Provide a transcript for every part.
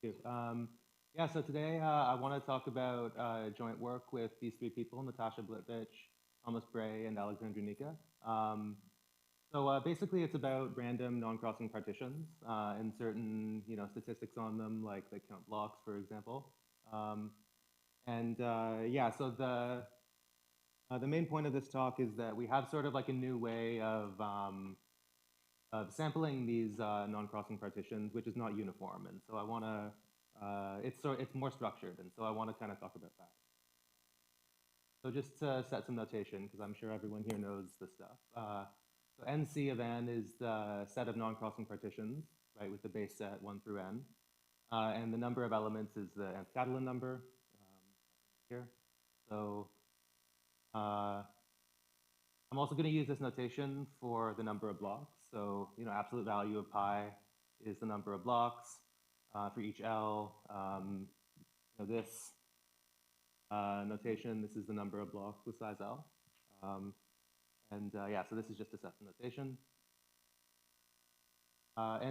you. Yeah, so today I want to talk about joint work with these three people, Natasha Blitvic, Thomas Bray, and Alexandru Nica. Basically it's about random non-crossing partitions and certain statistics on them, like they count blocks, for example. Yeah, so the main point of this talk is that we have sort of like a new way of sampling these non-crossing partitions, which is not uniform. And so I want to, it's more structured. And so I want to kind of talk about that. So just to set some notation, because I'm sure everyone here knows this stuff. So NC of n is the set of non-crossing partitions, right, with the base set 1 through n. And the number of elements is the nth Catalan number here. So I'm also going to use this notation for the number of blocks. So, absolute value of pi is the number of blocks for each L. This notation, this is the number of blocks with size L. Yeah, so this is just a set notation. The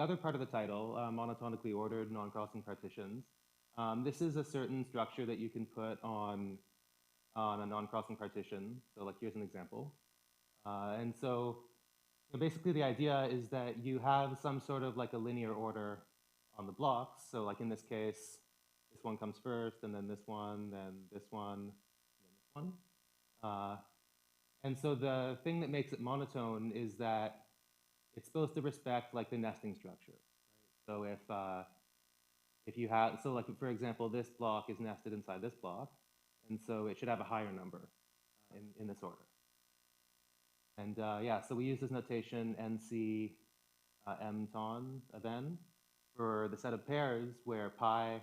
other part of the title, monotonically ordered non-crossing partitions, this is a certain structure that you can put on a non-crossing partition. So like here's an example. Basically the idea is that you have some sort of like a linear order on the blocks. So like in this case, this one comes first, and then this one, then this one, and then this one. And so the thing that makes it monotone is that it's supposed to respect like the nesting structure. Right? So if you have, so like for example, this block is nested inside this block, and so it should have a higher number in this order. And yeah, so we use this notation NC mton of n for the set of pairs where pi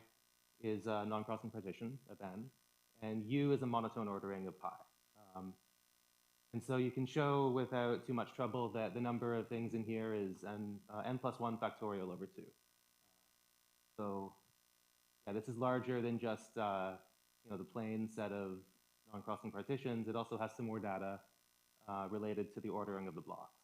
is a non-crossing partition of n, and u is a monotone ordering of pi. And so you can show without too much trouble that the number of things in here is n plus 1 factorial over 2. So yeah, this is larger than just the plain set of non-crossing partitions. It also has some more data related to the ordering of the blocks.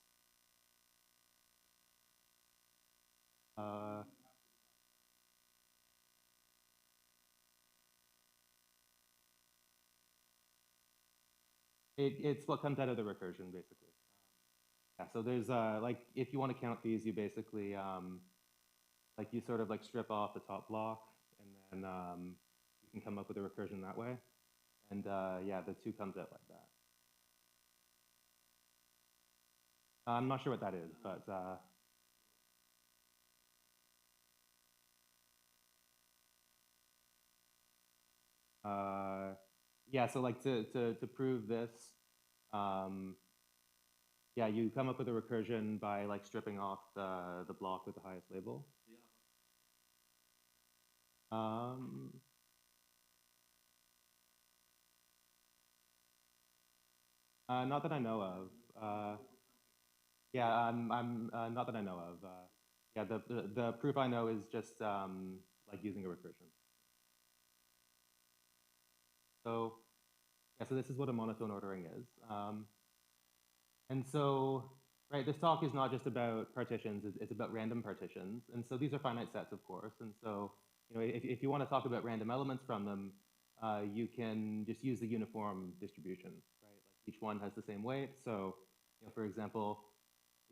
It's what comes out of the recursion, basically. Yeah, so there's like, if you want to count these, you basically, like you sort of like strip off the top block, and then you can come up with a recursion that way. And yeah, the 2 comes out like that. I'm not sure what that is, but yeah, so like to prove this, yeah, you come up with a recursion by like stripping off the block with the highest label. Not that I know of. Yeah, I'm not that I know of. Yeah, the proof I know is just like using a recursion. So yeah, so this is what a monotone ordering is. And so, right, this talk is not just about partitions, it's about random partitions. And so these are finite sets, of course. And so, if you want to talk about random elements from them, you can just use the uniform distribution, right? Like each one has the same weight. So, for example,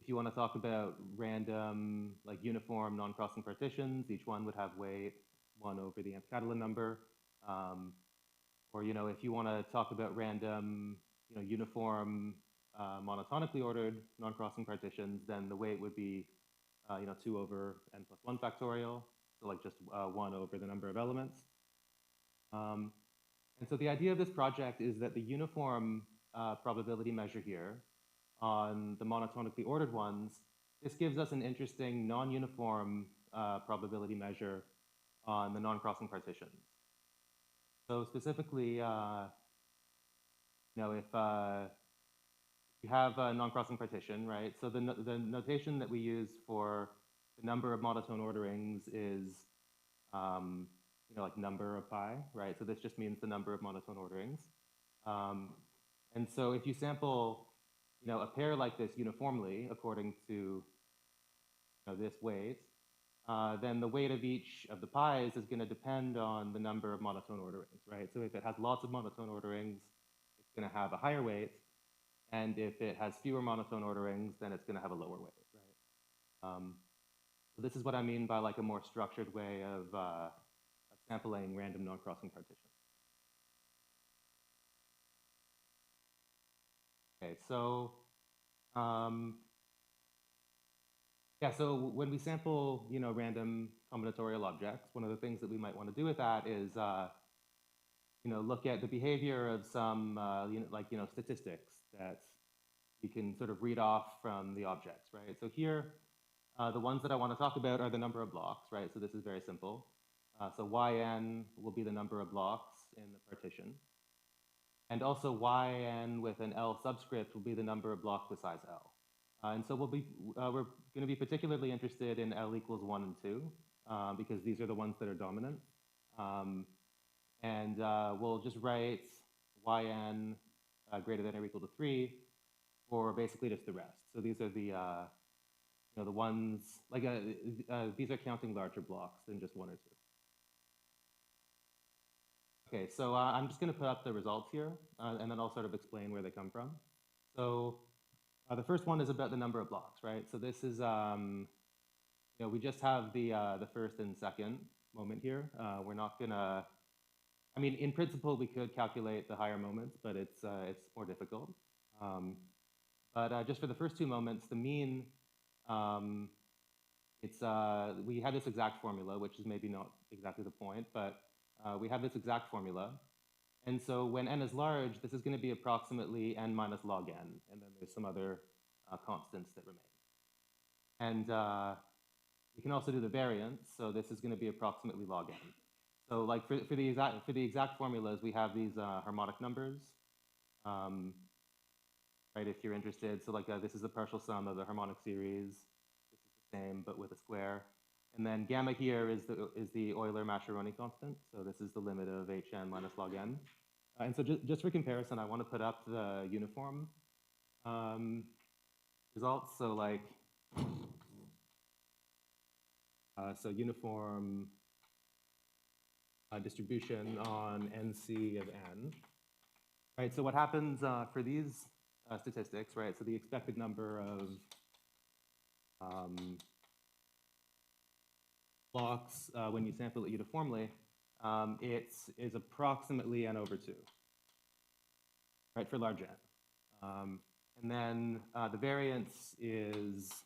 if you want to talk about random, like uniform non-crossing partitions, each one would have weight 1 over the nth Catalan number. Or, if you want to talk about random, uniform monotonically ordered non-crossing partitions, then the weight would be, 2 over n plus 1 factorial. So like just 1 over the number of elements. And so the idea of this project is that the uniform probability measure here on the monotonically ordered ones, this gives us an interesting non-uniform probability measure on the non-crossing partitions. So specifically, if you have a non-crossing partition, right? So the notation that we use for the number of monotone orderings is, like number of pi, right? So this just means the number of monotone orderings. And so if you sample, a pair like this uniformly according to this weight, then the weight of each of the pi's is going to depend on the number of monotone orderings, right? So if it has lots of monotone orderings, it's going to have a higher weight. And if it has fewer monotone orderings, then it's going to have a lower weight, right? So this is what I mean by like a more structured way of sampling random non-crossing partitions. Okay, so yeah, so when we sample, random combinatorial objects, one of the things that we might want to do with that is, look at the behavior of some, statistics that you can sort of read off from the objects, right? So here, the ones that I want to talk about are the number of blocks, right? So this is very simple. So yn will be the number of blocks in the partition. And also yn with an L subscript will be the number of blocks with size L. And so we're going to be particularly interested in L equals 1 and 2, because these are the ones that are dominant. And we'll just write yn greater than or equal to 3 for basically just the rest. So these are the the ones, like these are counting larger blocks than just 1 or 2. Okay, so I'm just going to put up the results here, and then I'll sort of explain where they come from. So the first one is about the number of blocks, right? So this is, we just have the first and second moment here. We're not gonna, I mean, in principle, we could calculate the higher moments, but it's more difficult. But just for the first two moments, the mean, we had this exact formula, which is maybe not exactly the point, but we have this exact formula. And so when n is large, this is going to be approximately n minus log n, and then there's some other constants that remain. And we can also do the variance, so this is going to be approximately log n. So like for the exact formulas, we have these harmonic numbers, right, if you're interested. So like this is the partial sum of the harmonic series. This is the same, but with a square. And then gamma here is the Euler-Mascheroni constant. So this is the limit of hn minus log n. And so just for comparison, I want to put up the uniform results. So like, so uniform distribution on nc of n. Right, so what happens for these statistics, right? So the expected number of blocks when you sample it uniformly, it is approximately n over 2, right, for large n. And then the variance is,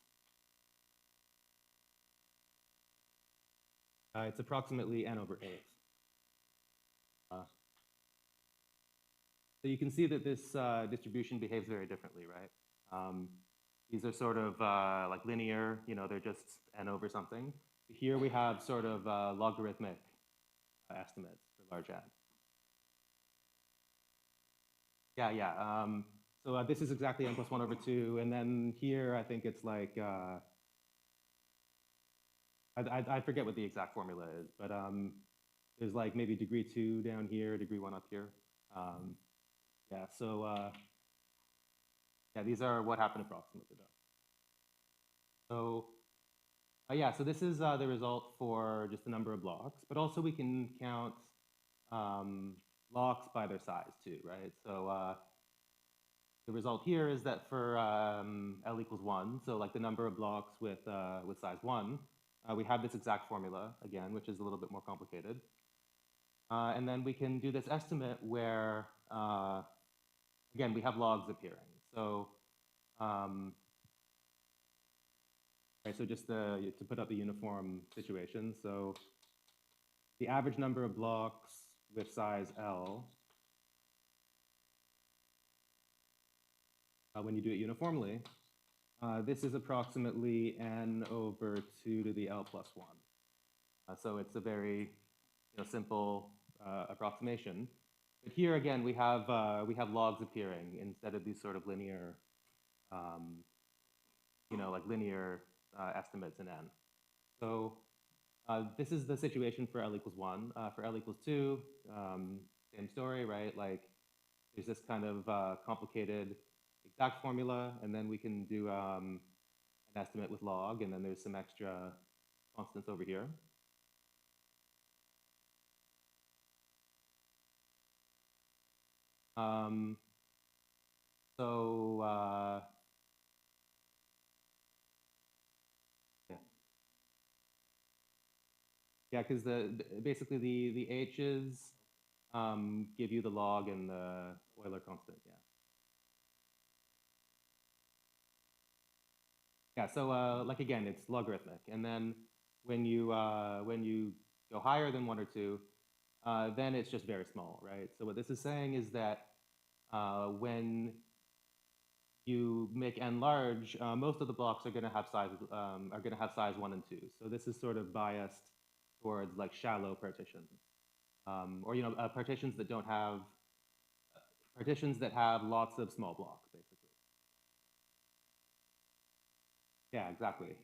it's approximately n over 8. So you can see that this distribution behaves very differently, right? These are sort of like linear, they're just n over something. Here we have sort of logarithmic estimates for large n. Yeah. So this is exactly n plus 1 over 2, and then here I think it's like, I forget what the exact formula is, but there's like maybe degree 2 down here, degree 1 up here. Yeah, so yeah, these are what happened approximately though. So yeah, so this is the result for just the number of blocks, but also we can count blocks by their size too, right? So the result here is that for L equals 1, so like the number of blocks with size 1, we have this exact formula again, which is a little bit more complicated. And then we can do this estimate where, again, we have logs appearing. So right, so just to put up the uniform situation. So the average number of blocks with size L, when you do it uniformly, this is approximately n over 2 to the L plus 1. So it's a very simple approximation. But here again, we have logs appearing instead of these sort of linear, like linear estimates in n. So this is the situation for L equals 1. For L equals 2, same story, right? Like there's this kind of complicated exact formula, and then we can do an estimate with log, and then there's some extra constants over here. So yeah, because basically the h's give you the log and the Euler constant. Yeah. Yeah. So like again, it's logarithmic, and then when you go higher than 1 or 2, then it's just very small, right? So what this is saying is that when you make n large, most of the blocks are going to have size 1 and 2. So this is sort of biased towards like shallow partitions, or partitions that don't have partitions that have lots of small blocks, basically. Yeah, exactly.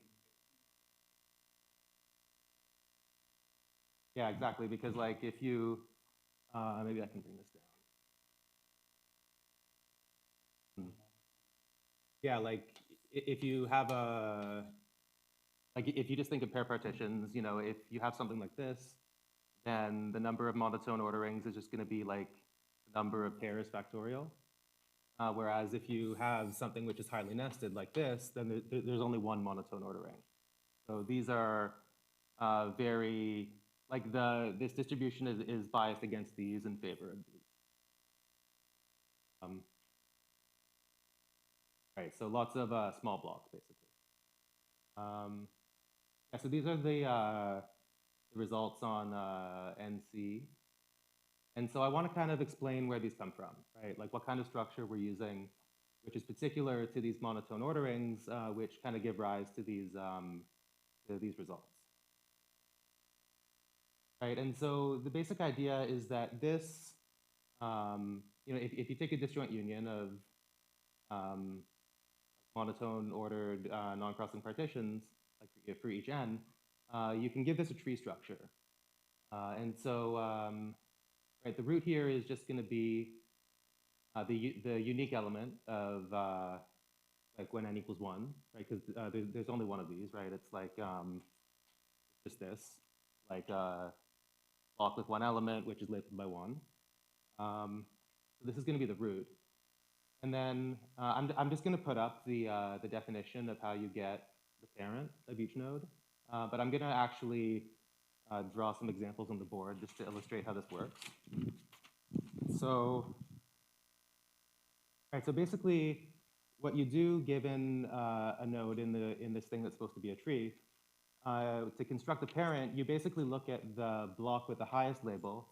Yeah, exactly. Because like if you maybe I can bring this down. Yeah, like if you have if you just think of pair partitions, if you have something like this, then the number of monotone orderings is just going to be like the number of pairs factorial. Whereas if you have something which is highly nested like this, then there's only one monotone ordering. So these are very, like this distribution is biased against these in favor of these. Right, so lots of small blocks, basically. Yeah, so these are the results on NC. And so I want to kind of explain where these come from, right? Like what kind of structure we're using, which is particular to these monotone orderings, which kind of give rise to these results. Right, and so the basic idea is that this, if you take a disjoint union of monotone ordered non-crossing partitions, like for each n, you can give this a tree structure. And so, right, the root here is just going to be the unique element of like when n equals 1, right? Because there's only one of these, right? It's like just this, like block with one element, which is labeled by 1. So this is going to be the root. And then I'm just going to put up the definition of how you get the parent of each node. But I'm going to actually draw some examples on the board just to illustrate how this works. So, right, so basically, what you do given a node in this thing that's supposed to be a tree, to construct a parent, you basically look at the block with the highest label,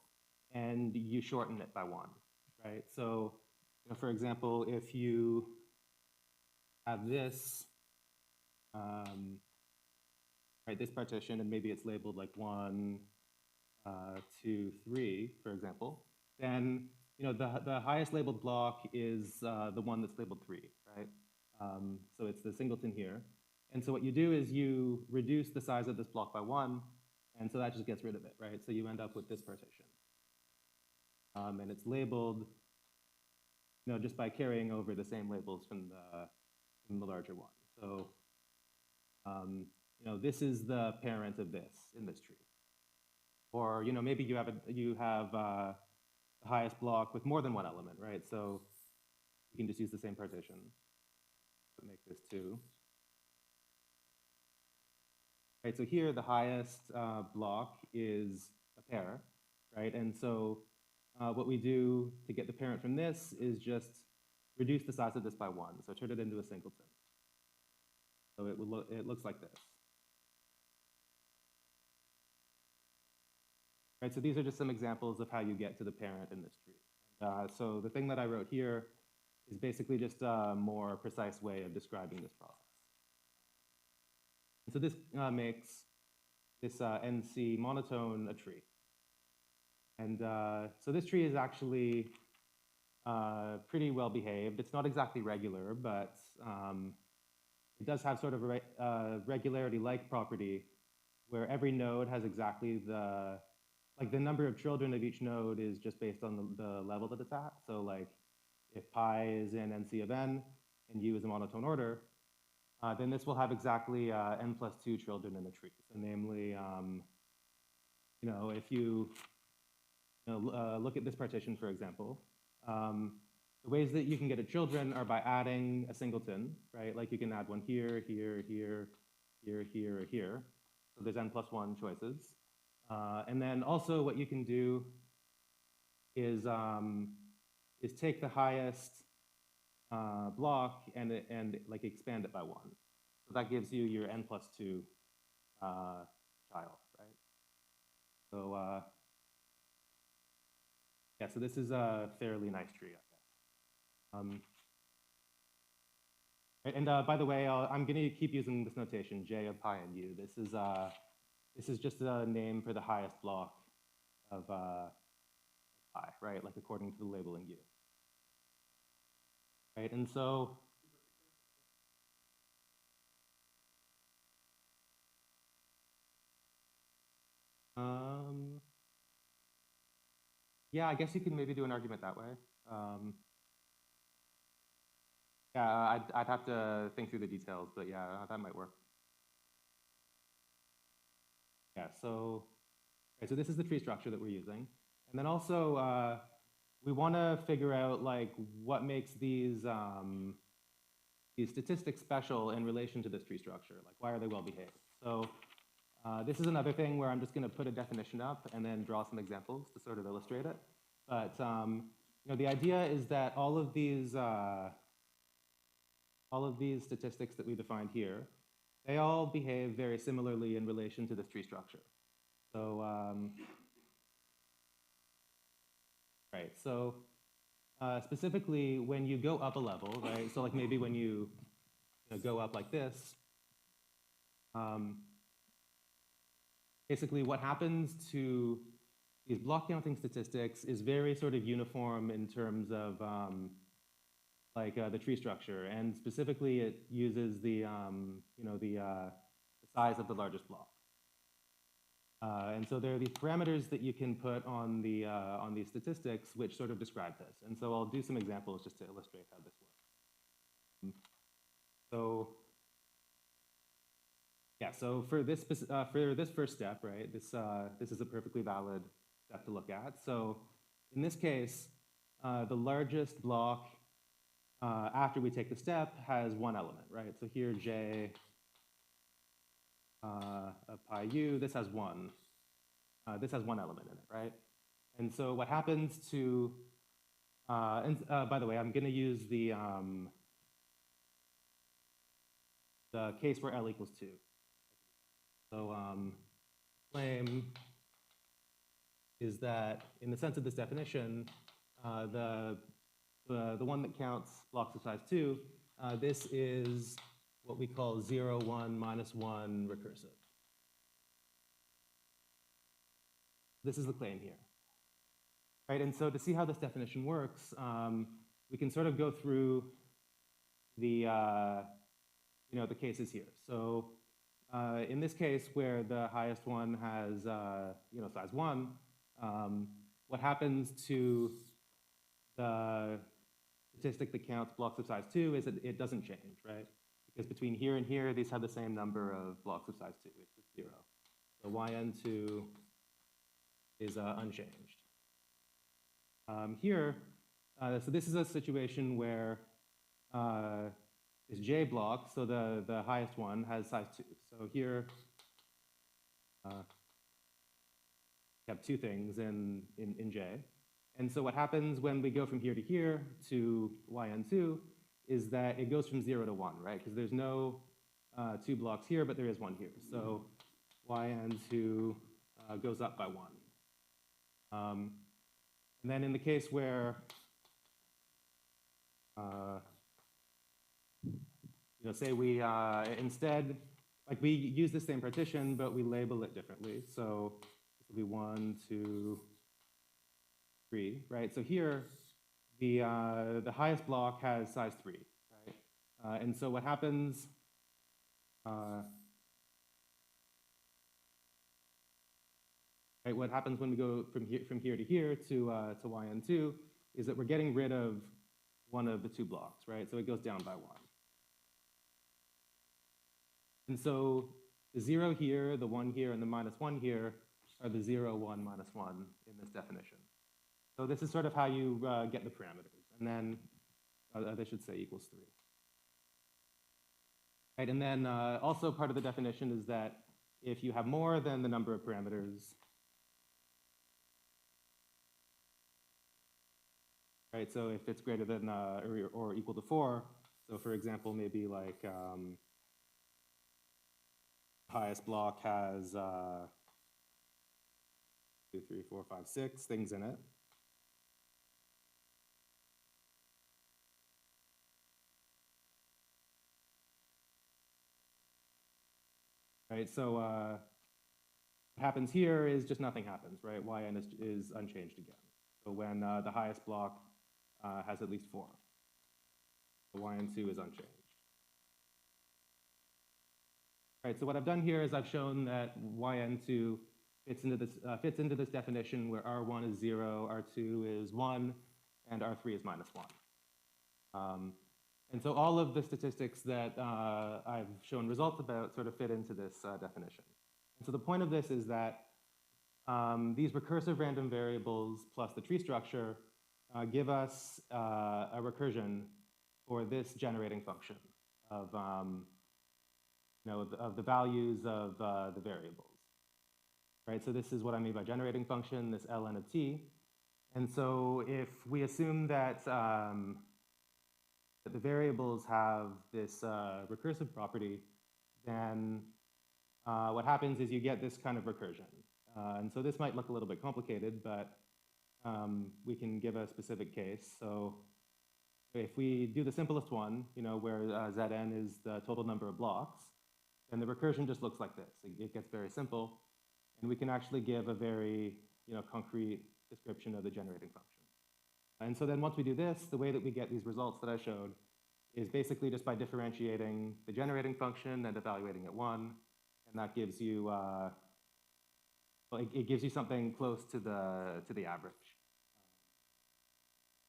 and you shorten it by 1, right? So, for example, if you have this, right, this partition, and maybe it's labeled like 1, 2, 3, for example, then the highest labeled block is the one that's labeled 3, right? So it's the singleton here. And so what you do is you reduce the size of this block by 1, and so that just gets rid of it, right? So you end up with this partition. And it's labeled just by carrying over the same labels from the larger one. So this is the parent of this in this tree. Or maybe you have the highest block with more than one element, right? So you can just use the same partition. Make this 2. Right, so here the highest block is a pair, right? And so what we do to get the parent from this is just reduce the size of this by 1. So turn it into a singleton. So it looks like this. Right, so these are just some examples of how you get to the parent in this tree. So the thing that I wrote here is basically just a more precise way of describing this process. And so this makes this NC monotone a tree. And so this tree is actually pretty well behaved. It's not exactly regular, but it does have sort of a regularity-like property where every node has exactly the number of children of each node is just based on the level that it's at. So like if pi is in NC of n and u is a monotone order, then this will have exactly n plus 2 children in the tree. So namely, if you look at this partition, for example, the ways that you can get at children are by adding a singleton, right? Like you can add one here, here, here, here, here, or here. So there's n plus 1 choices. And then also what you can do is take the highest block and like expand it by 1. So that gives you your n plus 2 child, right? So yeah, so this is a fairly nice tree, I guess. And by the way, I'm going to keep using this notation, j of pi and u. This is just a name for the highest block of pi, right? Like according to the labeling u. Right, and so yeah, I guess you can maybe do an argument that way. Yeah, I'd have to think through the details, but yeah, that might work. Yeah, so, right, so this is the tree structure that we're using. And then also, we want to figure out like what makes these statistics special in relation to this tree structure. Like, why are they well behaved? So this is another thing where I'm just going to put a definition up and then draw some examples to sort of illustrate it. But the idea is that all of these statistics that we defined here, they all behave very similarly in relation to this tree structure. So right, so specifically when you go up a level, right? So like maybe when you go up like this, basically what happens to these block counting statistics is very sort of uniform in terms of the tree structure, and specifically it uses the size of the largest block. And so there are these parameters that you can put on these statistics which sort of describe this. And so I'll do some examples just to illustrate how this works. So yeah, so for this first step, right, this is a perfectly valid step to look at. So in this case, the largest block after we take the step has one element, right? So here j of pi u, this has one. This has one element in it, right? And so what happens to, by the way, I'm going to use the case where L equals 2. So claim is that in the sense of this definition, the one that counts blocks of size 2, this is what we call 0, 1, minus 1 recursive. This is the claim here. Right, and so to see how this definition works, we can sort of go through the the cases here. So in this case where the highest one has size 1, what happens to the statistic that counts blocks of size 2 is that it doesn't change, right? Because between here and here, these have the same number of blocks of size 2, it's just 0. So yn2 is unchanged. Here, so this is a situation where this j block, so the highest one, has size 2. So here, we have two things in j. And so what happens when we go from here to here to yn2 is that it goes from 0 to 1, right? Because there's no 2 blocks here, but there is one here. So yn2 goes up by 1. And then in the case where say we instead, like we use the same partition, but we label it differently. So this will be 1, 2, 3, right? So here, the highest block has size 3, right? And so what happens, right, what happens when we go from here to here to yn2 is that we're getting rid of one of the 2 blocks, right? So it goes down by 1. And so the 0 here, the 1 here, and the -1 here are the 0, 1, -1 in this definition. So this is sort of how you get the parameters. And then they should say equals 3. Right, and then also part of the definition is that if you have more than the number of parameters, right, so if it's greater than or equal to 4, so for example, maybe like highest block has 2, 3, 4, 5, 6 things in it. Right, so what happens here is just nothing happens, right? Yn is unchanged again. So when the highest block has at least 4, the Yn2 is unchanged. Right, so what I've done here is I've shown that Yn2 fits into this definition where R1 is 0, R2 is 1, and R3 is -1. And so all of the statistics that I've shown results about sort of fit into this definition. And so the point of this is that these recursive random variables plus the tree structure give us a recursion for this generating function of, of the values of the variables. Right, so this is what I mean by generating function, this ln of t. And so if we assume that that the variables have this recursive property, then what happens is you get this kind of recursion. And so this might look a little bit complicated, but we can give a specific case. So if we do the simplest one, where Zn is the total number of blocks, then the recursion just looks like this. It gets very simple, and we can actually give a very concrete description of the generating function. And so then once we do this, the way that we get these results that I showed is basically just by differentiating the generating function and evaluating at 1, and that gives you, well, it gives you something close to the average.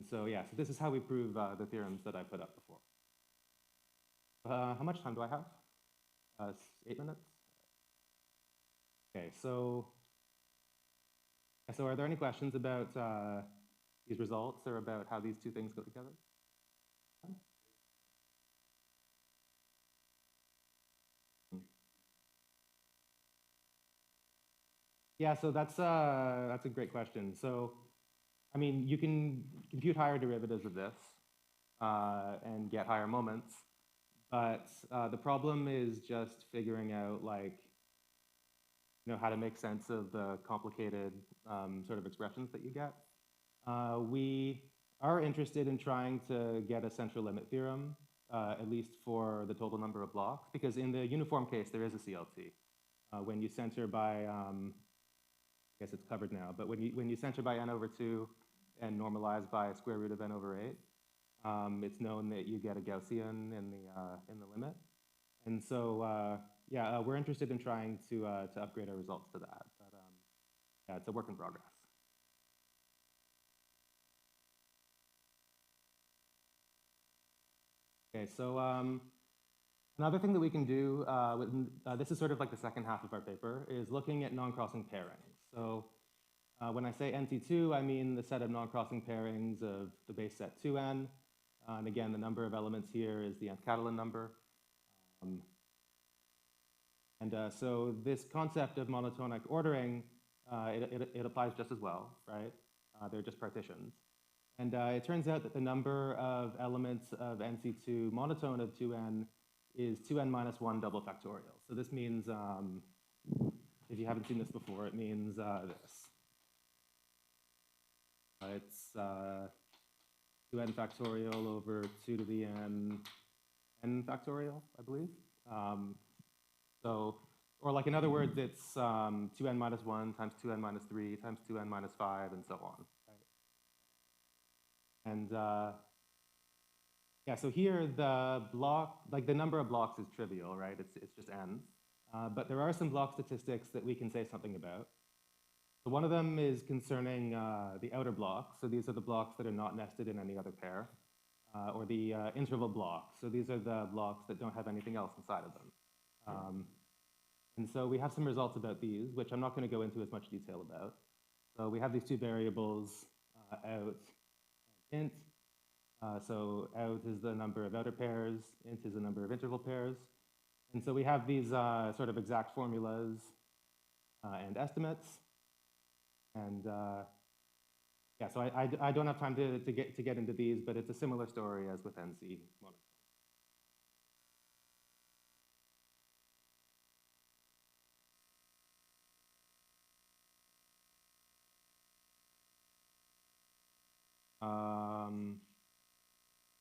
So yeah, so this is how we prove the theorems that I put up before. How much time do I have? 8 minutes? Okay, so are there any questions about these results or about how these two things go together? Yeah, so that's a great question. So, I mean, you can compute higher derivatives of this and get higher moments, but the problem is just figuring out how to make sense of the complicated sort of expressions that you get. We are interested in trying to get a central limit theorem, at least for the total number of blocks, because in the uniform case, there is a CLT. When you center by, I guess it's covered now, but when you center by n over 2 and normalize by square root of n over 8, it's known that you get a Gaussian in the limit. And so, yeah, we're interested in trying to upgrade our results to that, but yeah, it's a work in progress. Okay, so another thing that we can do, this is sort of like the second half of our paper, is looking at non-crossing pairings. So when I say NT2, I mean the set of non-crossing pairings of the base set 2n. And again, the number of elements here is the nth Catalan number. So this concept of monotonic ordering, it applies just as well, right? They're just partitions. And it turns out that the number of elements of NC2 monotone of 2n is 2n minus 1 double factorial. So this means, if you haven't seen this before, it means this. It's 2n factorial over 2 to the n factorial, I believe. Or like in other words, it's 2n minus 1 times 2n minus 3 times 2n minus 5 and so on. Right? And yeah, so here the block, like the number of blocks is trivial, right? It's just n. But there are some block statistics that we can say something about. So one of them is concerning the outer blocks. So these are the blocks that are not nested in any other pair, or the interval blocks. So these are the blocks that don't have anything else inside of them. And so we have some results about these, which I'm not going to go into as much detail about. So we have these two variables, out and int. So out is the number of outer pairs, int is the number of interval pairs. And so we have these sort of exact formulas and estimates. And yeah, so I don't have time to get into these, but it's a similar story as with NC monotone.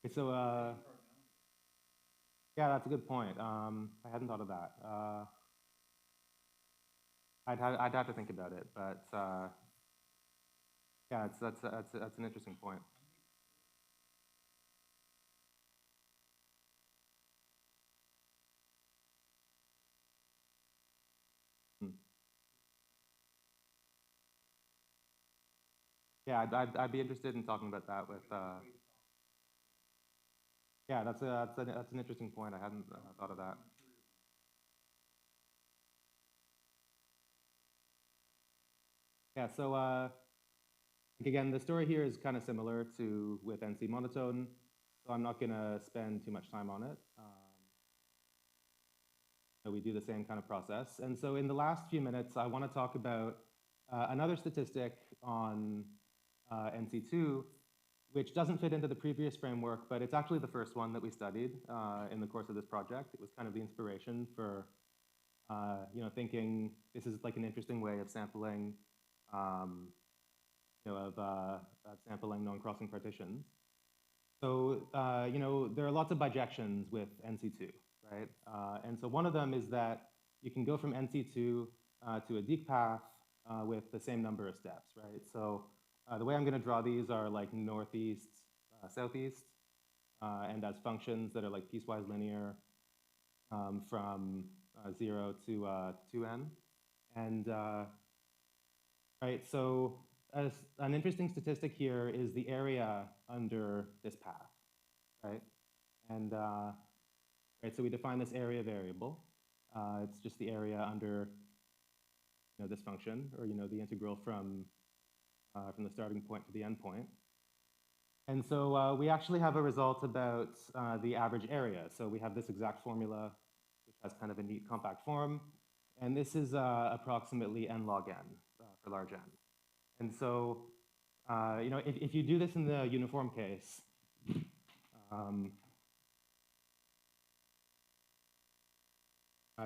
Okay, so yeah, that's a good point. I hadn't thought of that. I'd have to think about it, but yeah, that's an interesting point. Hmm. Yeah, I'd be interested in talking about that with. Yeah, that's an interesting point. I hadn't thought of that. Yeah, so again, the story here is kind of similar to with NC monotone, so I'm not going to spend too much time on it. So we do the same kind of process. And so in the last few minutes, I want to talk about another statistic on NC2, which doesn't fit into the previous framework, but it's actually the first one that we studied in the course of this project. It was kind of the inspiration for thinking this is like an interesting way of sampling, sampling non-crossing partitions. So there are lots of bijections with NC2, right? And so one of them is that you can go from NC2 to a Deke path with the same number of steps, right? So the way I'm going to draw these are like northeast, southeast, and as functions that are like piecewise linear from 0 to 2n. And right, so an interesting statistic here is the area under this path, right? And right, so we define this area variable. It's just the area under this function, or the integral from the starting point to the end point. And so we actually have a result about the average area. So we have this exact formula, which has kind of a neat compact form. And this is approximately n log n for large n. And so if you do this in the uniform case,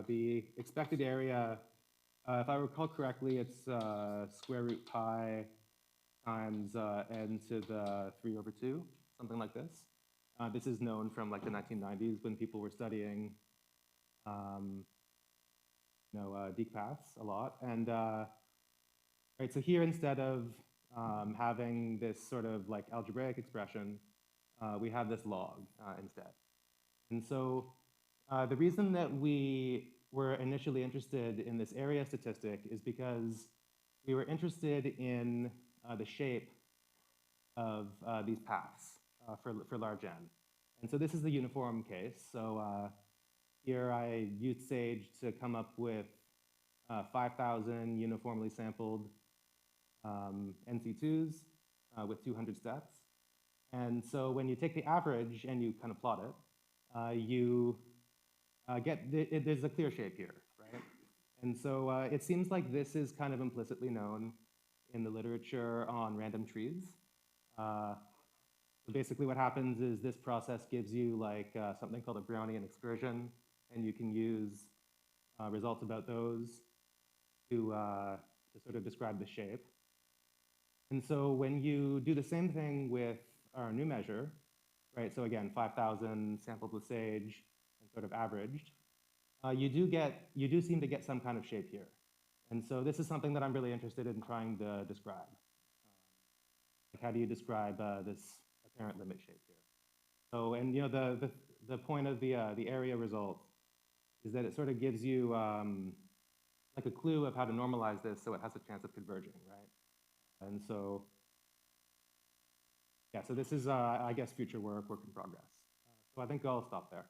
the expected area, if I recall correctly, it's square root pi times n to the 3/2, something like this. This is known from like the 1990s when people were studying Deke paths a lot. And right, so here instead of having this sort of like algebraic expression, we have this log instead. And so the reason that we were initially interested in this area statistic is because we were interested in the shape of these paths for large n. And so this is the uniform case. So here I used Sage to come up with 5,000 uniformly sampled NC2s with 200 steps. And so when you take the average and you kind of plot it, you there's a clear shape here, right? And so it seems like this is kind of implicitly known in the literature on random trees. So basically what happens is this process gives you like something called a Brownian excursion, and you can use results about those to sort of describe the shape. And so when you do the same thing with our new measure, right? So again, 5,000 sampled with Sage and sort of averaged, you do seem to get some kind of shape here. And so this is something that I'm really interested in trying to describe. Like how do you describe this apparent limit shape here? So, and the point of the area result is that it sort of gives you like a clue of how to normalize this so it has a chance of converging, right? And so, yeah, so this is, I guess, future work in progress. So I think I'll stop there.